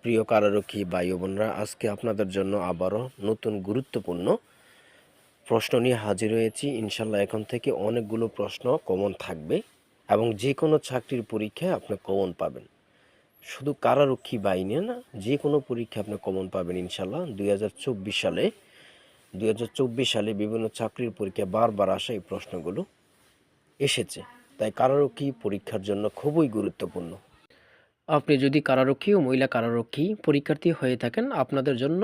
প্রিয় কারারক্ষী ভাই ও বোনরা, আজকে আপনাদের জন্য আবারও নতুন গুরুত্বপূর্ণ প্রশ্ন নিয়ে হাজির হয়েছি। ইনশাল্লাহ এখন থেকে অনেকগুলো প্রশ্ন কমন থাকবে এবং যে কোনো চাকরির পরীক্ষায় আপনি কমন পাবেন। শুধু কারারক্ষী বাহিনী না, যে কোনো পরীক্ষা আপনি কমন পাবেন ইনশাল্লাহ। 2024 সালে বিভিন্ন চাকরির পরীক্ষায় বারবার আসা এই প্রশ্নগুলো এসেছে, তাই কারারক্ষী পরীক্ষার জন্য খুবই গুরুত্বপূর্ণ। আপনি যদি কারারক্ষী ও মহিলা কারারক্ষী পরীক্ষার্থী হয়ে থাকেন, আপনাদের জন্য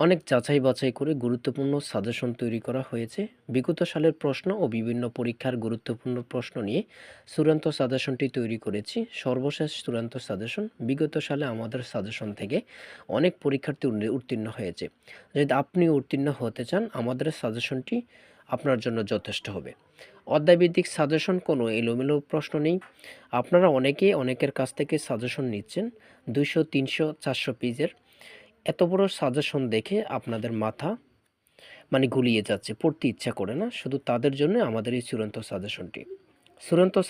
অনেক যাচাই বাছাই করে গুরুত্বপূর্ণ সাজেশন তৈরি করা হয়েছে। বিগত সালের প্রশ্ন ও বিভিন্ন পরীক্ষার গুরুত্বপূর্ণ প্রশ্ন নিয়ে চূড়ান্ত সাজেশনটি তৈরি করেছি। সর্বশেষ চূড়ান্ত সাজেশন। বিগত সালে আমাদের সাজেশন থেকে অনেক পরীক্ষার্থী উত্তীর্ণ হয়েছে। যদি আপনি উত্তীর্ণ হতে চান, আমাদের সাজেশনটি আপনার জন্য যথেষ্ট হবে। অধ্যায়ভিত্তিক সাজেশন, কোনো এলোমেলো প্রশ্ন নেই। আপনারা অনেকেই অনেকের কাছ থেকে সাজেশন নিচ্ছেন 200, 300, 400 পেজের। এত বড় সাজেশন দেখে আপনাদের মাথা গুলিয়ে যাচ্ছে, পড়তে ইচ্ছা করে না। শুধু তাদের জন্য আমাদের এই চূড়ান্ত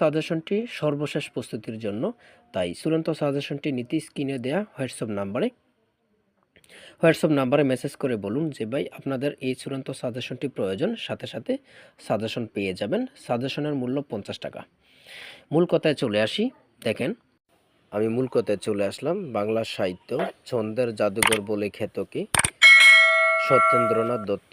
সাজেশনটি সর্বশেষ প্রস্তুতির জন্য। তাই চূড়ান্ত সাজেশনটি নিতে স্ক্রিনে দেওয়া হোয়াটসঅ্যাপ নাম্বারে মেসেজ করে বলুন যে ভাই আপনাদের এই চূড়ান্ত সাজেশনটি প্রয়োজন। সাথে সাথে সাজেশন পেয়ে যাবেন। সাজেশনের মূল্য 50 টাকা। মূল কথায় চলে আসি। দেখেন, আমি মূল কথায় চলে আসলাম। বাংলা সাহিত্য ছন্দের জাদুঘর বলে খ্যাত কে? সত্যেন্দ্রনাথ দত্ত।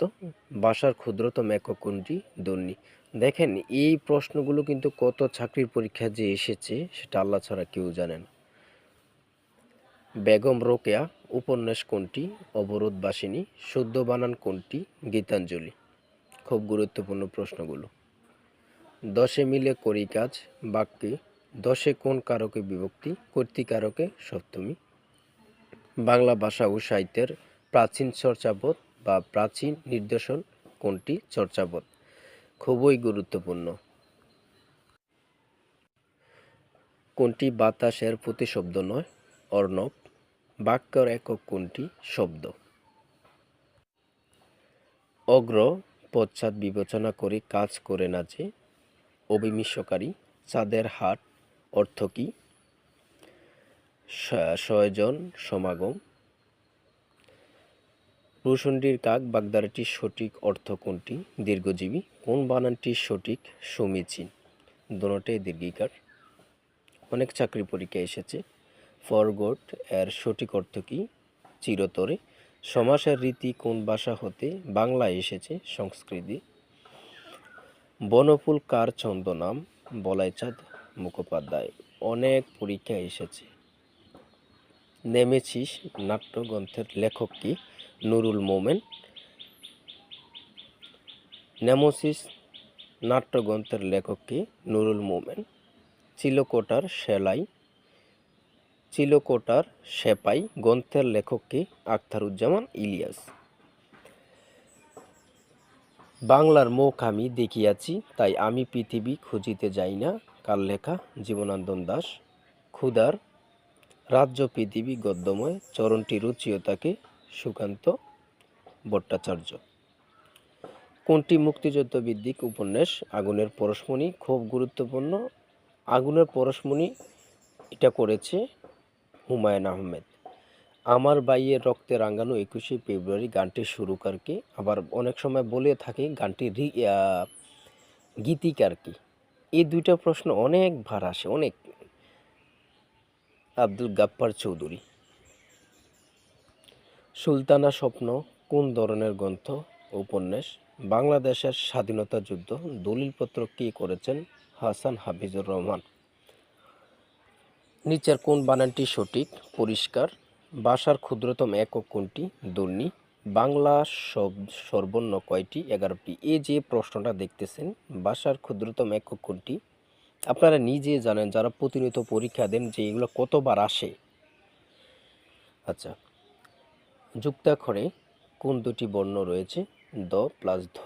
ভাষার ক্ষুদ্রতম একক কোনটি? ধ্বনি। দেখেন, এই প্রশ্নগুলো কিন্তু কত চাকরির পরীক্ষা যে এসেছে সেটা আল্লাহ ছাড়া কেউ জানেন। বেগম রোকেয়া উপন্যাস কোনটি? অবরোধবাসিনী। শুদ্ধ বানান কোনটি? গীতাঞ্জলি। খুব গুরুত্বপূর্ণ প্রশ্নগুলো। দশে মিলে করি কাজ বাক্যে দশে কোন কারকে বিভক্তি? কর্তৃকারকে সপ্তমী। বাংলা ভাষা ও সাহিত্যের প্রাচীন চর্চাবোধ বা প্রাচীন নিদর্শন কোনটি? চর্চাবোধ। খুবই গুরুত্বপূর্ণ। কোনটি বাতাসের প্রতিশব্দ নয়? অর্ণব। বাক্যর একক কোনটি? শব্দ। অগ্র পশ্চাৎ বিবেচনা করে কাজ করে না যে? অবিমিশ্বকারী। চাঁদের হাট অর্থ কী? ছয়জন সমাগম। প্রসন্ডির কাক বাগধারাটির সঠিক অর্থ কোনটি? দীর্ঘজীবী। কোন বানানটি সঠিক? সমীচীন। দোনোটাই দীর্ঘিকার। অনেক চাকরি পরীক্ষা এসেছে। ফরগট এর সঠিক অর্থ কী? চিরতরে। সমাসের রীতি কোন ভাষা হতে বাংলায় এসেছে? সংস্কৃতি। বনফুল কার ছন্দনাম? বলাইচাঁদ মুখোপাধ্যায়। অনেক পরীক্ষা এসেছে। নেমেসিস নাট্যগ্রন্থের লেখক কি? নুরুল মোমেন। নেমেসিস নাট্যগ্রন্থের লেখক কি? নুরুল মোমেন। চিলকোটার সেপাই গ্রন্থের লেখক কি? আখতারুজ্জামান ইলিয়াস। বাংলার মুখ আমি দেখিয়াছি, তাই আমি পৃথিবী খুঁজিতে যাই না। কার লেখা? জীবনানন্দ দাশ। ক্ষুধার রাজ্য পৃথিবী গদ্যময় চরণটি রুচিও তাকে? সুকান্ত ভট্টাচার্য। কোনটি মুক্তিযুদ্ধ ভিত্তিক উপন্যাস? আগুনের পরশমণি। খুব গুরুত্বপূর্ণ। আগুনের পরশমণি এটা করেছে হুমায়ুন আহমেদ। আমার বাইয়ের রক্তে রাঙানো 21শে ফেব্রুয়ারি গানটির সুরকার কে? আবার অনেক সময় বলে থাকে গানটির গীতিকার কি? এই দুইটা প্রশ্ন অনেকবার আসে, অনেক। আব্দুল গাফ্ফার চৌধুরী। সুলতানা স্বপ্ন কোন ধরনের গ্রন্থ? উপন্যাস। বাংলাদেশের স্বাধীনতা যুদ্ধ দলিলপত্র কে করেছেন? হাসান হাফিজুর রহমান। নিচের কোন বানানটি সঠিক? পরিষ্কার। ভাষার ক্ষুদ্রতম একক কোনটি? ধ্বনি। বাংলা সর্বর্ণ কয়টি? 11টি। এই যে প্রশ্নটা দেখতেছেন, ভাষার ক্ষুদ্রতম একক কোনটি, আপনারা নিজে জানেন যারা প্রতিনিয়ত পরীক্ষা দেন যে এগুলো কতবার আসে। আচ্ছা, যুক্তাক্ষরে কোন দুটি বর্ণ রয়েছে? দ প্লাস ধ।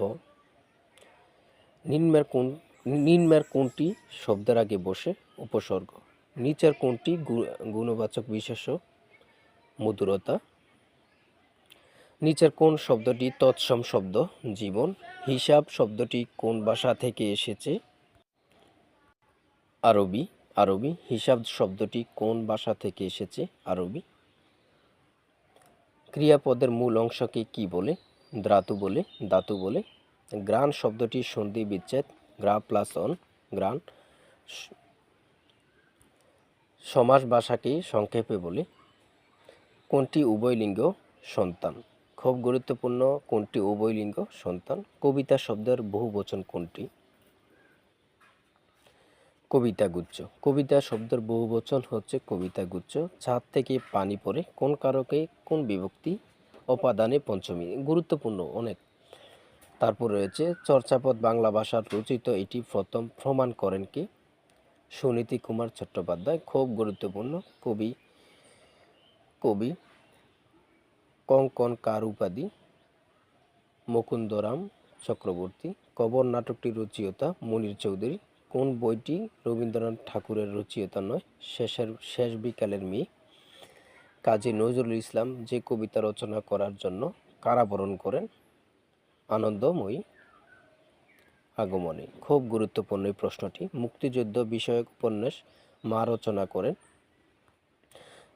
নিম্নের কোনটি শব্দের আগে বসে? উপসর্গ। নিচের কোনটি গুণবাচক বিশেষ্য? মধুরতা। নিচের কোন শব্দটি তৎসম শব্দ? জীবন। হিসাব শব্দটি কোন ভাষা থেকে এসেছে? আরবি। হিসাব শব্দটি কোন ভাষা থেকে এসেছে? আরবি। ক্রিয়াপদের মূল অংশকে কি বলে? ধাতু বলে, ধাতু বলে। গ্রাণ শব্দটির সন্ধি বিচ্ছেদ গ্রা প্লাস অন, গ্রাণ। সমাস ভাষাকে সংক্ষেপে বলে। কোনটি উভয়লিঙ্গ সন্তান? খুব গুরুত্বপূর্ণ, কোনটি উভয়লিঙ্গ সন্তান? কবিতা শব্দের বহুবচন কোনটি? কবিতাগুচ্ছ। কবিতা শব্দের বহুবচন হচ্ছে কবিতাগুচ্ছ। ছাদ থেকে পানি পড়ে কোন কারকে কোন বিভক্তি অপাদানে পঞ্চমী? গুরুত্বপূর্ণ অনেক। তারপর রয়েছে চর্যাপদ বাংলা ভাষার রচিত, এটি প্রথম প্রমাণ করেন কে? সুনীতি কুমার চট্টোপাধ্যায়। খুব গুরুত্বপূর্ণ, কবি কবি কঙ্কন কার উপাধি? মুকুন্দরাম চক্রবর্তী। কবর নাটকটির রচয়িতা মুনীর চৌধুরী। কোন বইটি রবীন্দ্রনাথ ঠাকুরের রচয়িতা নয়? শেষ বিকালের মেয়ে। কাজী নজরুল ইসলাম যে কবিতা রচনা করার জন্য কারাবরণ করেন? আনন্দময়ী আগমনে। খুব গুরুত্বপূর্ণ এই প্রশ্নটি। মুক্তিযুদ্ধ বিষয়ক উপন্যাস মা রচনা করেন?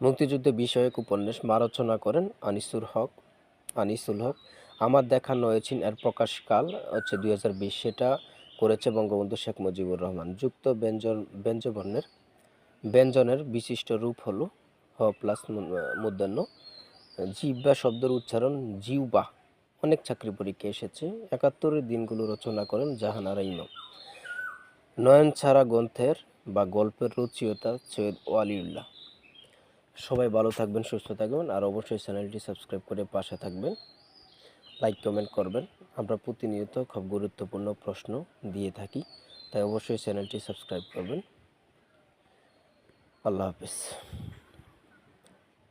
মুক্তিযুদ্ধ বিষয়ক উপন্যাস মা রচনা করেন আনিসুল হক। আমার দেখা নয়ছিন এর প্রকাশকাল হচ্ছে 2020, সেটা করেছে বঙ্গবন্ধু শেখ মুজিবুর রহমান। যুক্ত ব্যঞ্জনের বিশিষ্ট রূপ হলো হ প্লাস মূর্ধন্য। জিহ্বা শব্দের উচ্চারণ জিহ্বা। অনেক চাকরি পরীক্ষা এসেছে। 71-এর দিনগুলো রচনা করেন জাহানারা ইমাম। নয়নছাড়া গ্রন্থের বা গল্পের রচয়িতা সৈয়দ ওয়ালিউল্লাহ। সবাই ভালো থাকবেন, সুস্থ থাকবেন, আর অবশ্যই চ্যানেলটি সাবস্ক্রাইব করে পাশে থাকবেন, লাইক কমেন্ট করবেন। আমরা প্রতিনিয়ত খুব গুরুত্বপূর্ণ প্রশ্ন দিয়ে থাকি, তাই অবশ্যই চ্যানেলটি সাবস্ক্রাইব করবেন। আল্লাহ হাফেজ।